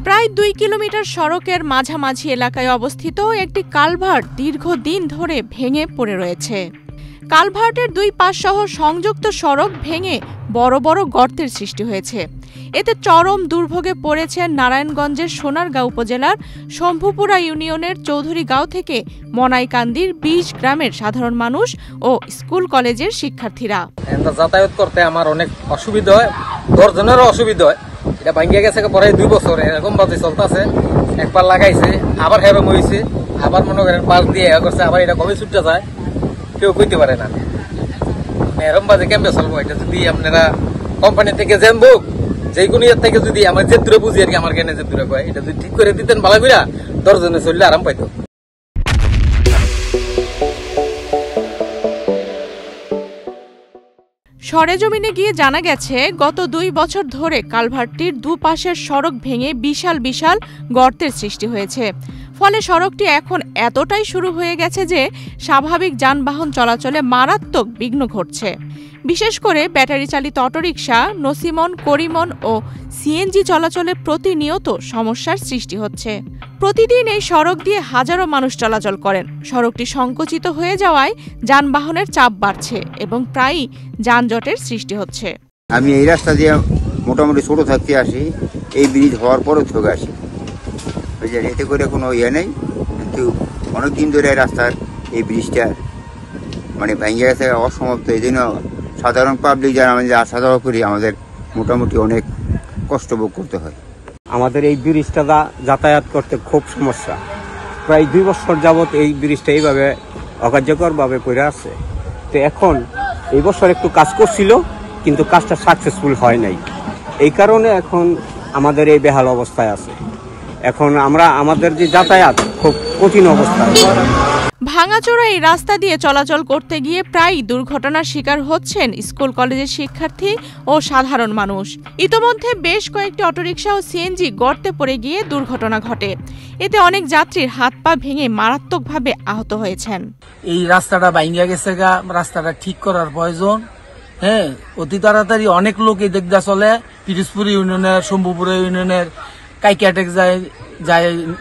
প্রায় 2 কিলোমিটার সড়কের মাঝামাঝি এলাকায় অবস্থিত একটি কালভার্ট দীর্ঘদিন ধরে ভেঙে পড়ে রয়েছে। কালভার্টের দুই পাশ সহ সংযুক্ত সড়ক ভেঙে বড় বড় গর্তের সৃষ্টি হয়েছে। এতে চরম দুর্ভোগে পড়েছেন নারায়ণগঞ্জের সোনারগাঁও উপজেলার শম্ভুপুরা ইউনিয়নের চৌধুরীগাঁও থেকে মনাইকান্দির 20 গ্রামের সাধারণ মানুষ ও স্কুল কলেজের শিক্ষার্থীরা। যাতায়াত করতে আমার অনেক অসুবিধা হয়, 10 জনেরও অসুবিধা হয়। এটা ভাঙ্গিয়া গেছে প্রায় 2 বছর এরকম ভাবে চলতেছে। একবার লাগাইছে, আবার হেরম হয়েছে, আবার মনে করেন পাশ দিয়ে করছে, আবার এটা কবে ছুটতে যায় কেউ কইতে পারে না। এরকম বাজে কেমনে চলবো? এটা যদি আপনারা কোম্পানি থেকে জানবো, যে কোনো ইয়ার থেকে যদি আমার যে দূরে বুঝি আর কি, আমার জ্ঞানে যে দূরে কয়, এটা যদি ঠিক করে দিতেন ভালো করে 10 জনে চললে আরাম পাইতো। সরেজমিনে গিয়ে জানা গেছে, গত 2 বছর ধরে কালভার্টটির দুপাশের সড়ক ভেঙে বিশাল বিশাল গর্তের সৃষ্টি হয়েছে। ফলে সড়কটি এখন এতটাই শুরু হয়ে গেছে যে স্বাভাবিক যানবাহন চলাচলে মারাত্মক বিঘ্ন ঘটছে। বিশেষ করে ব্যাটারি চালিত অটোরিকশা, নসিমন, করিমন ও সিএনজি চলাচলে প্রতিনিয়ত সমস্যার সৃষ্টি হচ্ছে। প্রতিদিন এই সড়ক দিয়ে হাজারো মানুষ চলাচল করেন। সড়কটি সংকুচিত হয়ে যাওয়ায় যানবাহনের চাপ বাড়ছে এবং প্রায়ই যানজটের সৃষ্টি হচ্ছে। আমি এই রাস্তা দিয়ে মোটামুটি ছোট থাকতে আসি, এই ব্রিজ হওয়ার পরও থেকে আসি, বুঝলেন। এতে করে কোনো ইয়ে নেই, কিন্তু অনেকদিন ধরে রাস্তার এই ব্রিজটা মানে ভেঙে গেছে, অসমাপ্ত। এই জন্য সাধারণ পাবলিক যারা আমাদের আসা যাওয়া করি, আমাদের মোটামুটি অনেক কষ্ট ভোগ করতে হয়। আমাদের এই ব্রিজটা যাতায়াত করতে খুব সমস্যা। প্রায় 2 বছর যাবৎ এই ব্রিজটা এইভাবে অকার্যকরভাবে পড়ে আছে। তো এখন এই বছর একটু কাজ করছিল, কিন্তু কাজটা সাকসেসফুল হয় নাই। এই কারণে এখন আমাদের এই বেহাল অবস্থায় আছে। এখন আমাদের যে যাতায়াত খুব কঠিন অবস্থায়। ভাঙাচোরা এই রাস্তা দিয়ে চলাচল করতে গিয়ে প্রায় দুর্ঘটনার শিকার হচ্ছেন স্কুল কলেজের শিক্ষার্থী ও সাধারণ মানুষ। ইতোমধ্যে বেশ কয়েকটি অটোরিকশা ও সিএনজি গর্তে পড়ে গিয়ে দুর্ঘটনা ঘটে। এতে অনেক যাত্রীর হাত পা ভেঙে মারাত্মকভাবে আহত হয়েছেন। এই রাস্তাটা ভাঙ্গিয়া গেছে, রাস্তাটা ঠিক করার প্রয়োজন। হ্যাঁ, অতি তাড়াতাড়ি অনেক লোক এই দিক দিয়ে চলে, পিরোজপুর ইউনিয়নের, শম্ভুপুরা ইউনিয়নের, কাইকিয়াটেক যায়,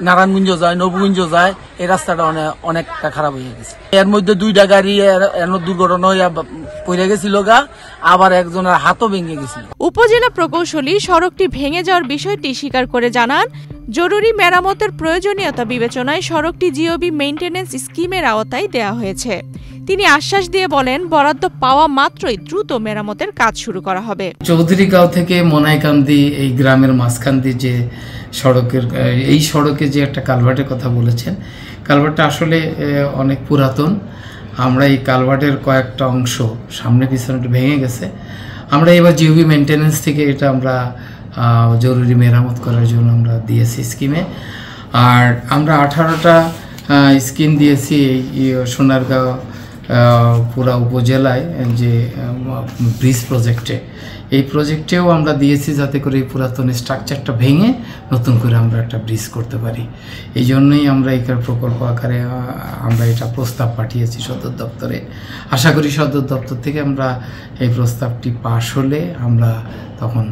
নারায়ণগঞ্জ যায়, নবগঞ্জ যায়। এই রাস্তাটা অনেকটা খারাপ হয়ে গেছে। এর মধ্যে 2টা গাড়ি দুর্ঘটনা হইয়া পড়ে গেছিল, আবার একজনের হাতও ভেঙে গেছিল। উপজেলা প্রকৌশলী সড়কটি ভেঙে যাওয়ার বিষয়টি স্বীকার করে জানান, জরুরি মেরামতের প্রয়োজনীয়তা বিবেচনায় সড়কটি জিওবি মেইনটেনেন্স স্কিমের আওতায় দেওয়া হয়েছে। তিনি আশ্বাস দিয়ে বলেন, বরাদ্দ পাওয়া মাত্রই দ্রুত মেরামতের কাজ শুরু করা হবে। চৌধুরীগাঁও থেকে মনাইকান্দি এই গ্রামের মাঝখান্দি যে সড়কের, এই সড়কে যে একটা কালভার্টের কথা বলেছেন, কালভার্টটা আসলে অনেক পুরাতন। আমরা এই কালভার্টের কয়েকটা অংশ সামনে পিছনে ভেঙে গেছে। আমরা এবার জিওবি মেইনটেনেন্স থেকে এটা আমরা জরুরি মেরামত করার জন্য আমরা দিয়েছি স্কিমে। আর আমরা 18টা স্কিম দিয়েছি এই সোনারগাঁও পুরা উপজেলায় যে ব্রিজ প্রজেক্টে। এই প্রজেক্টেও আমরা দিয়েছি যাতে করে এই পুরাতন স্ট্রাকচারটা ভেঙে নতুন করে আমরা একটা ব্রিজ করতে পারি। এই জন্যই আমরা এই প্রকল্প আকারে আমরা এটা প্রস্তাব পাঠিয়েছি সদর দপ্তরে। আশা করি সদর দপ্তর থেকে আমরা এই প্রস্তাবটি পাশ হলে আমরা তখন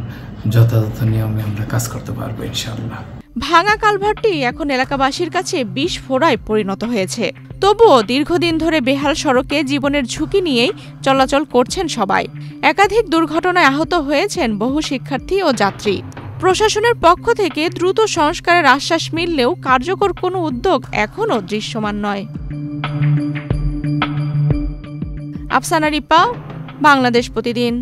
যথাযথ নিয়মে আমরা কাজ করতে পারবো ইনশাআল্লাহ। ভাঙা কালভার্টটি এখন এলাকাবাসীর কাছে বিষ ফোঁড়ায় পরিণত হয়েছে। তবুও দীর্ঘদিন ধরে বেহাল সড়কে জীবনের ঝুঁকি নিয়েই চলাচল করছেন সবাই। একাধিক দুর্ঘটনায় আহত হয়েছেন বহু শিক্ষার্থী ও যাত্রী। প্রশাসনের পক্ষ থেকে দ্রুত সংস্কারের আশ্বাস মিললেও কার্যকর কোনো উদ্যোগ এখনও দৃশ্যমান নয়। আফসানা রিপা, বাংলাদেশ প্রতিদিন।